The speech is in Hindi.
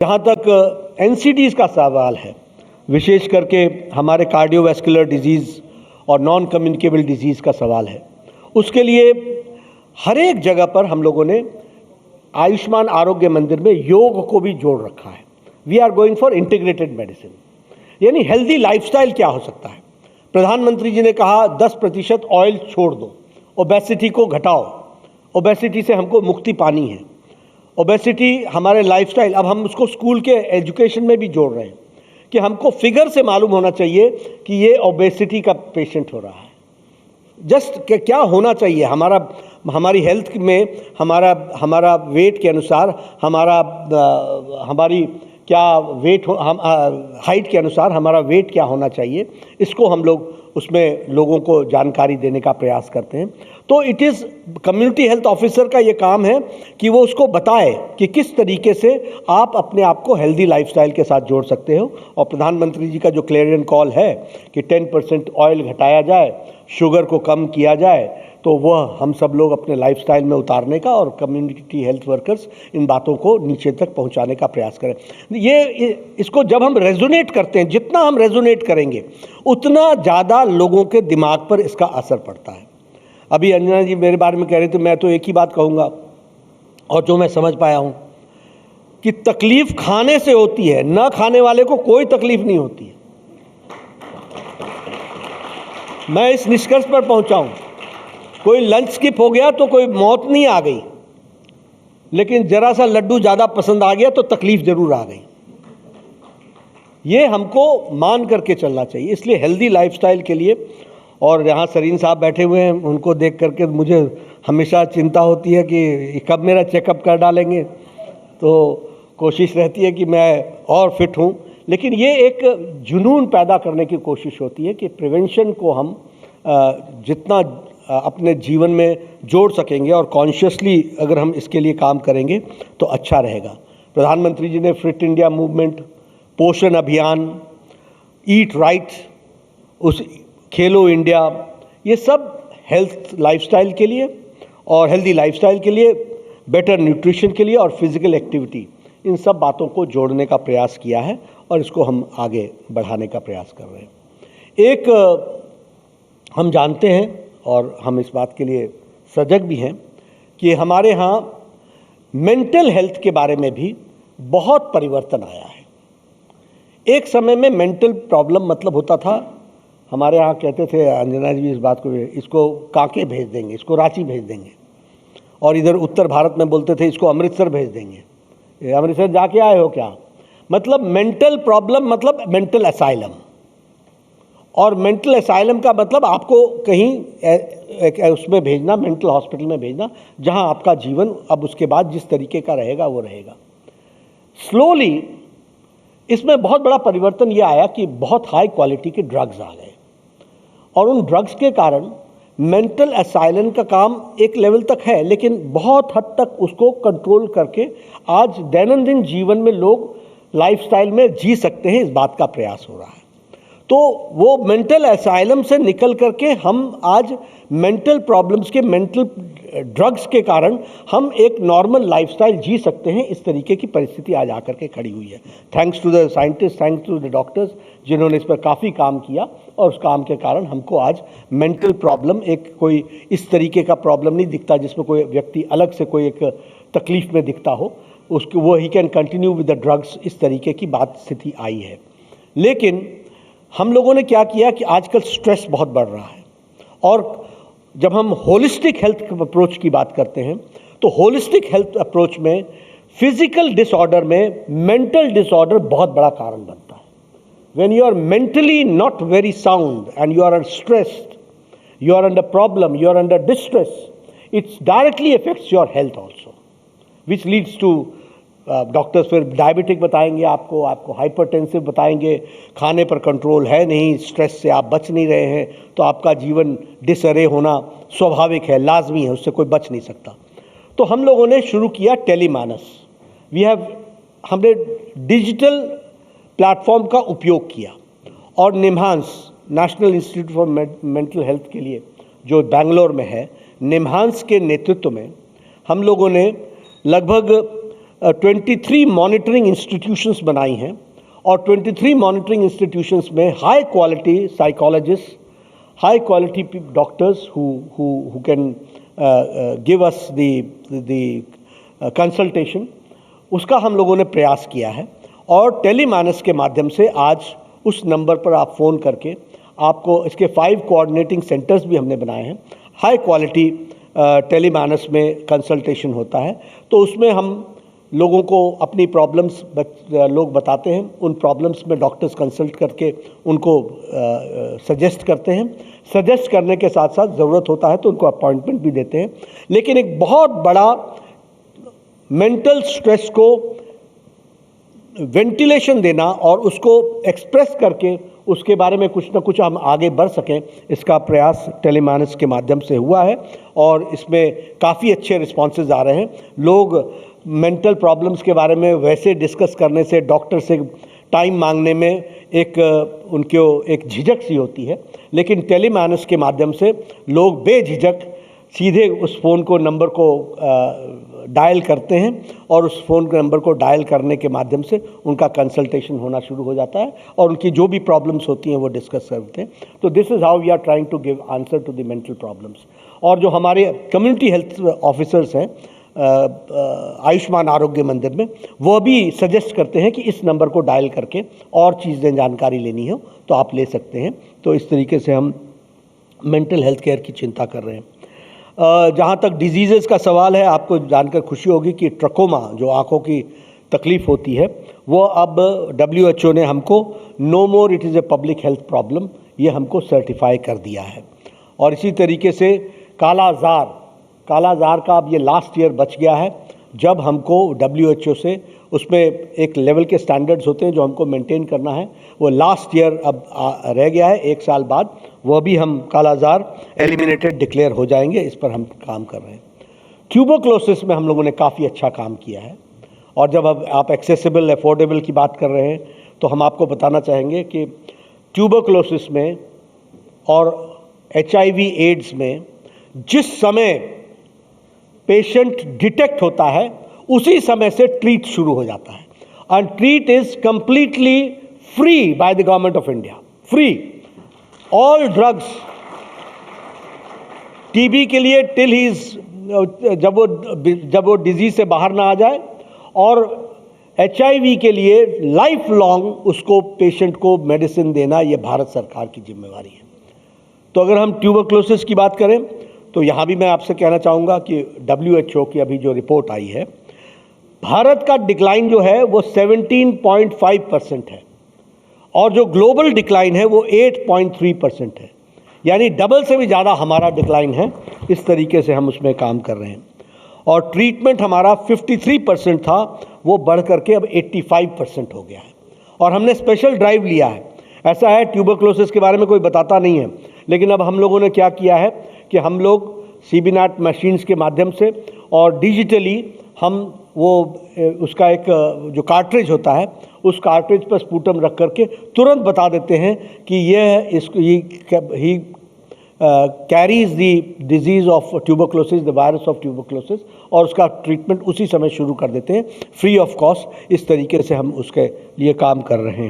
जहाँ तक एनसीडीज़ का सवाल है, विशेष करके हमारे कार्डियोवैस्कुलर डिजीज़ और नॉन कम्युनिकेबल डिजीज़ का सवाल है, उसके लिए हर एक जगह पर हम लोगों ने आयुष्मान आरोग्य मंदिर में योग को भी जोड़ रखा है। We are going for integrated medicine, यानी हेल्दी लाइफस्टाइल क्या हो सकता है। प्रधानमंत्री जी ने कहा 10% ऑयल छोड़ दो, ओबेसिटी को घटाओ, ओबेसिटी से हमको मुक्ति पानी है। ओबेसिटी हमारे लाइफस्टाइल, अब हम उसको स्कूल के एजुकेशन में भी जोड़ रहे हैं कि हमको फिगर से मालूम होना चाहिए कि ये ओबेसिटी का पेशेंट हो रहा है। जस्ट क्या होना चाहिए हमारी हेल्थ में, हमारा वेट के अनुसार, हमारी क्या वेट हाइट के अनुसार हमारा वेट क्या होना चाहिए, इसको हम लोग उसमें लोगों को जानकारी देने का प्रयास करते हैं। तो it is community health officer का ये काम है कि वो उसको बताए कि किस तरीके से आप अपने आप को हेल्दी लाइफस्टाइल के साथ जोड़ सकते हो। और प्रधानमंत्री जी का जो क्लेरियन कॉल है कि 10% ऑयल घटाया जाए, शुगर को कम किया जाए, तो वह हम सब लोग अपने लाइफस्टाइल में उतारने का और कम्युनिटी हेल्थ वर्कर्स इन बातों को नीचे तक पहुंचाने का प्रयास करें। इसको जब हम रेजोनेट करते हैं, जितना हम रेजोनेट करेंगे उतना ज़्यादा लोगों के दिमाग पर इसका असर पड़ता है। अभी अंजना जी मेरे बारे में कह रहे थे, मैं तो एक ही बात कहूँगा और जो मैं समझ पाया हूँ कि तकलीफ खाने से होती है, न खाने वाले को कोई तकलीफ नहीं होती है। मैं इस निष्कर्ष पर पहुँचा हूँ, कोई लंच स्किप हो गया तो कोई मौत नहीं आ गई, लेकिन जरा सा लड्डू ज़्यादा पसंद आ गया तो तकलीफ जरूर आ गई। ये हमको मान करके चलना चाहिए। इसलिए हेल्दी लाइफस्टाइल के लिए, और यहाँ सरीन साहब बैठे हुए हैं, उनको देख करके मुझे हमेशा चिंता होती है कि कब मेरा चेकअप कर डालेंगे, तो कोशिश रहती है कि मैं और फिट हूँ। लेकिन ये एक जुनून पैदा करने की कोशिश होती है कि प्रिवेंशन को हम जितना अपने जीवन में जोड़ सकेंगे और कॉन्शियसली अगर हम इसके लिए काम करेंगे तो अच्छा रहेगा। प्रधानमंत्री जी ने फिट इंडिया मूवमेंट, पोषण अभियान, ईट राइट, उस खेलो इंडिया, ये सब हेल्थ लाइफस्टाइल के लिए और हेल्दी लाइफस्टाइल के लिए, बेटर न्यूट्रिशन के लिए और फिजिकल एक्टिविटी, इन सब बातों को जोड़ने का प्रयास किया है और इसको हम आगे बढ़ाने का प्रयास कर रहे हैं। एक हम जानते हैं और हम इस बात के लिए सजग भी हैं कि हमारे यहाँ मेंटल हेल्थ के बारे में भी बहुत परिवर्तन आया है। एक समय में मेंटल प्रॉब्लम मतलब होता था, हमारे यहाँ कहते थे अंजना जी इस बात को, इसको कांके भेज देंगे, इसको रांची भेज देंगे, और इधर उत्तर भारत में बोलते थे इसको अमृतसर भेज देंगे। अमृतसर जाके आए हो क्या? मतलब मेंटल प्रॉब्लम मतलब मेंटल असाइलम, और मेंटल असाइलम का मतलब आपको कहीं उसमें भेजना, मेंटल हॉस्पिटल में भेजना, जहां आपका जीवन अब उसके बाद जिस तरीके का रहेगा वो रहेगा। स्लोली इसमें बहुत बड़ा परिवर्तन ये आया कि बहुत हाई क्वालिटी के ड्रग्स आ गए, और उन ड्रग्स के कारण मेंटल असाइलम का काम एक लेवल तक है, लेकिन बहुत हद तक उसको कंट्रोल करके आज दैनंदिन जीवन में लोग लाइफस्टाइल में जी सकते हैं, इस बात का प्रयास हो रहा है। तो वो मेंटल असाइलम से निकल करके हम आज मेंटल प्रॉब्लम्स के, मेंटल ड्रग्स के कारण हम एक नॉर्मल लाइफस्टाइल जी सकते हैं, इस तरीके की परिस्थिति आज आकर के खड़ी हुई है। Thanks to the scientist, thanks to the doctors जिन्होंने इस पर काफ़ी काम किया, और उस काम के कारण हमको आज मेंटल प्रॉब्लम एक कोई इस तरीके का प्रॉब्लम नहीं दिखता जिसमें कोई व्यक्ति अलग से कोई एक तकलीफ में दिखता हो, उसको वो he can continue with the drugs, इस तरीके की बात स्थिति आई है। लेकिन हम लोगों ने क्या किया कि आजकल स्ट्रेस बहुत बढ़ रहा है, और जब हम होलिस्टिक हेल्थ अप्रोच की बात करते हैं तो होलिस्टिक हेल्थ अप्रोच में फिजिकल डिसऑर्डर में मेंटल डिसऑर्डर बहुत बड़ा कारण बनता है। When you are mentally not very sound and you are stressed, you are under problem, you are under distress, it's directly affects your health also, which leads to doctors फिर डायबिटिक बताएंगे आपको हाइपरटेंसिव बताएंगे, खाने पर कंट्रोल है नहीं, स्ट्रेस से आप बच नहीं रहे हैं, तो आपका जीवन डिसअरे होना स्वाभाविक है, लाजमी है, उससे कोई बच नहीं सकता। तो हम लोगों ने शुरू किया टेलीमानस। हमने डिजिटल प्लेटफॉर्म का उपयोग किया, और निम्हांस, national institute for mental health के लिए जो बेंगलोर में है, निम्हांस के नेतृत्व में हम लोगों ने लगभग 23 मॉनिटरिंग इंस्टीट्यूशंस बनाई हैं और 23 मॉनिटरिंग इंस्टीट्यूशंस में high quality psychologist, high quality doctors who can give us the consultation, उसका हम लोगों ने प्रयास किया है। और टेलीमानस के माध्यम से आज उस नंबर पर आप फ़ोन करके आपको इसके 5 कोऑर्डिनेटिंग सेंटर्स भी हमने बनाए हैं। हाई क्वालिटी टेलीमानस में कंसल्टेशन होता है, तो उसमें हम लोगों को अपनी प्रॉब्लम्स लोग बताते हैं, उन प्रॉब्लम्स में डॉक्टर्स कंसल्ट करके उनको सजेस्ट करते हैं। सजेस्ट करने के साथ साथ ज़रूरत होता है तो उनको अपॉइंटमेंट भी देते हैं। लेकिन एक बहुत बड़ा मेंटल स्ट्रेस को वेंटिलेशन देना और उसको एक्सप्रेस करके उसके बारे में कुछ ना कुछ हम आगे बढ़ सकें, इसका प्रयास टेलीमानस के माध्यम से हुआ है और इसमें काफ़ी अच्छे रिस्पॉन्सेज आ रहे हैं। लोग मेंटल प्रॉब्लम्स के बारे में वैसे डिस्कस करने से, डॉक्टर से टाइम मांगने में उनको एक झिझक सी होती है, लेकिन टेलीमानस के माध्यम से लोग बेझिझक सीधे उस फ़ोन को नंबर को डायल करते हैं और उस फ़ोन के नंबर को डायल करने के माध्यम से उनका कंसल्टेशन होना शुरू हो जाता है और उनकी जो भी प्रॉब्लम्स होती हैं वो डिस्कस करते हैं। तो this is how we are trying to give answer to the mental problems. और जो हमारे कम्युनिटी हेल्थ ऑफिसर्स हैं आयुष्मान आरोग्य मंदिर में, वो भी सजेस्ट करते हैं कि इस नंबर को डायल करके और चीज़ें जानकारी लेनी हो तो आप ले सकते हैं। तो इस तरीके से हम मेंटल हेल्थ केयर की चिंता कर रहे हैं। जहाँ तक डिजीज़ेज़ का सवाल है, आपको जानकर खुशी होगी कि ट्रकोमा, जो आँखों की तकलीफ़ होती है, वो अब WHO ने हमको no more it is a public health problem, ये हमको सर्टिफाई कर दिया है। और इसी तरीके से कालाजार का अब ये लास्ट ईयर बच गया है, जब हमको WHO से उसमें एक लेवल के स्टैंडर्ड्स होते हैं जो हमको मेंटेन करना है, वो लास्ट ईयर अब रह गया है, 1 साल बाद वह भी हम कालाजार एलिमिनेटेड डिक्लेयर हो जाएंगे। इस पर हम काम कर रहे हैं। ट्यूबरक्लोसिस में हम लोगों ने काफ़ी अच्छा काम किया है। और जब अब आप एक्सेसिबल अफोर्डेबल की बात कर रहे हैं तो हम आपको बताना चाहेंगे कि ट्यूबरक्लोसिस में और HIV एड्स में जिस समय पेशेंट डिटेक्ट होता है उसी समय से ट्रीट शुरू हो जाता है। And treat is completely free by the government of India, free. All drugs TB के लिए टिल ही जब वो डिजीज से बाहर ना आ जाए, और HIV के लिए लाइफ लॉन्ग उसको पेशेंट को मेडिसिन देना, ये भारत सरकार की जिम्मेवारी है। तो अगर हम ट्यूबरक्लोसिस की बात करें तो यहाँ भी मैं आपसे कहना चाहूँगा कि WHO की अभी जो रिपोर्ट आई है, भारत का डिक्लाइन जो है वो 17.5% है और जो ग्लोबल डिक्लाइन है वो 8.3% है, यानी डबल से भी ज़्यादा हमारा डिक्लाइन है। इस तरीके से हम उसमें काम कर रहे हैं। और ट्रीटमेंट हमारा 53% था, वो बढ़ करके अब 85% हो गया है। और हमने स्पेशल ड्राइव लिया है। ऐसा है, ट्यूबरक्लोसिस के बारे में कोई बताता नहीं है, लेकिन अब हम लोगों ने क्या किया है कि हम लोग CBNAT मशीन्स के माध्यम से और डिजिटली हम वो उसका एक जो कार्ट्रिज होता है, उस कार्ट्रिज पर स्पूटम रख करके तुरंत बता देते हैं कि he carries the disease of tuberculosis, the virus of tuberculosis, और उसका ट्रीटमेंट उसी समय शुरू कर देते हैं फ्री ऑफ कॉस्ट। इस तरीके से हम उसके लिए काम कर रहे हैं।